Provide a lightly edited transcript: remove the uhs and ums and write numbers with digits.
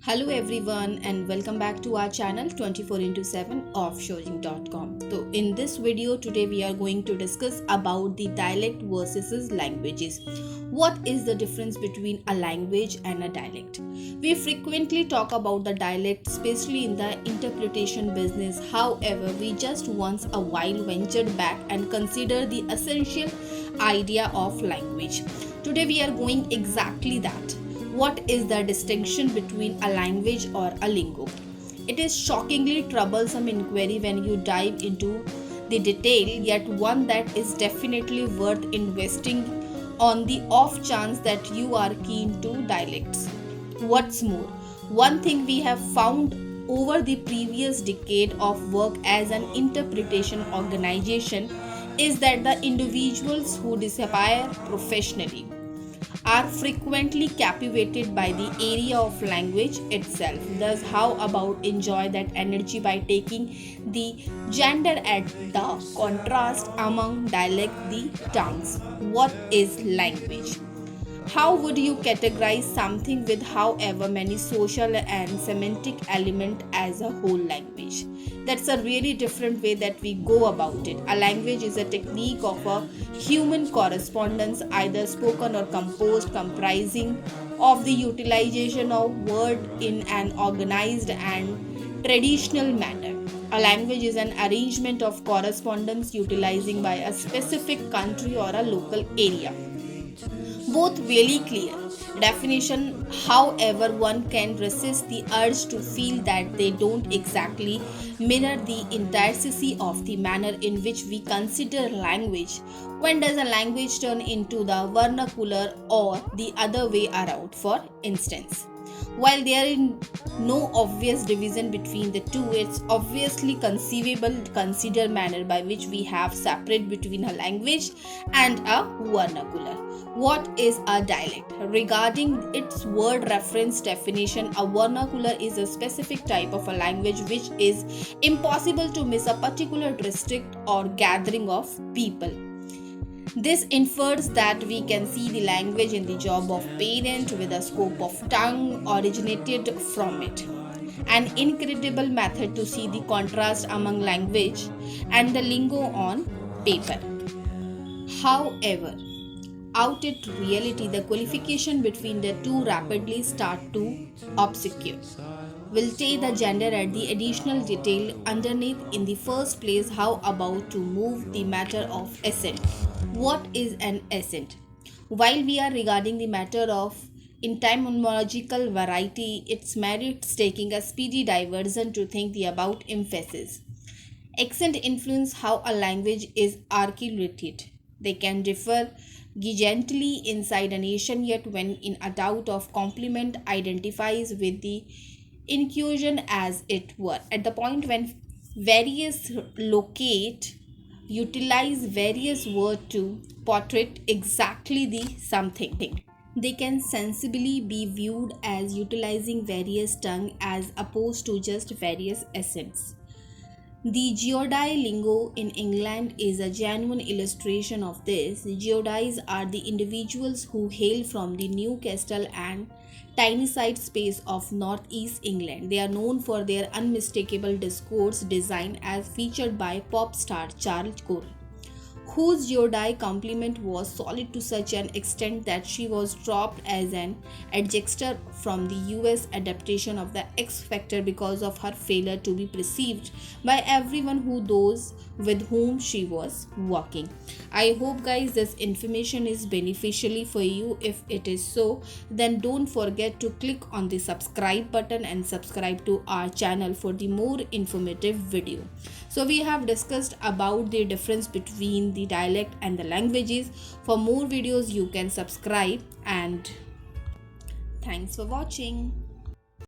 Hello everyone and welcome back to our channel 24 into 7 offshoring.com. So in this video today we are going to discuss about the dialect versus languages. What is the difference between a language and a dialect? We frequently talk about the dialect, especially in the interpretation business. However, we just once a while ventured back and consider the essential idea of language. Today we are going exactly that. What is the distinction between a language or a lingo? It is shockingly troublesome inquiry when you dive into the detail, yet one that is definitely worth investing on the off chance that you are keen to dialects. What's more, one thing we have found over the previous decade of work as an interpretation organization is that the individuals who disappear professionally are frequently captivated by the area of language itself. Thus, how about enjoy that energy by taking the gender at the contrast among dialect the tongues? What is language? How would you categorize something with however many social and semantic element as a whole language? That's a really different way that we go about it. A language is a technique of a human correspondence, either spoken or composed, comprising of the utilization of word in an organized and traditional manner. A language is an arrangement of correspondence utilizing by a specific country or a local area. Both really clear definition. However, one can resist the urge to feel that they don't exactly mirror the entirety of the manner in which we consider language. When does a language turn into the vernacular or the other way around? For instance, while there is no obvious division between the two, it's obviously conceivable to consider manner by which we have separate between a language and a vernacular. What is a dialect? Regarding its word reference definition, a vernacular is a specific type of a language which is impossible to miss a particular district or gathering of people. This infers that we can see the language in the job of parent with a scope of tongue originated from it. An incredible method to see the contrast among language and the lingo on paper. However, out in reality, the qualification between the two rapidly start to obscure. We'll take the gender at the additional detail underneath in the first place. How about to move the matter of accent? What is an accent? While we are regarding the matter of etymological variety, it's merits taking a speedy diversion to think the about emphasis. Accent influence how a language is articulated. They can differ gently inside a nation, yet when in a doubt of complement identifies with the inclusion as it were. At the point when various locate utilize various words to portray exactly the something. They can sensibly be viewed as utilizing various tongue as opposed to just various accents. The Geordie lingo in England is a genuine illustration of this. Geordies are the individuals who hail from the Newcastle and Tyneside space of northeast England. They are known for their unmistakable discourse design as featured by pop star Charles Gore, whose Geordie compliment was solid to such an extent that she was dropped as an adjective from the US adaptation of the X Factor because of her failure to be perceived by everyone who those with whom she was working. I hope guys this information is beneficially for you. If it is so, then don't forget to click on the subscribe button and subscribe to our channel for the more informative video. So we have discussed about the difference between the dialect and the languages. For more videos you can subscribe, and thanks for watching.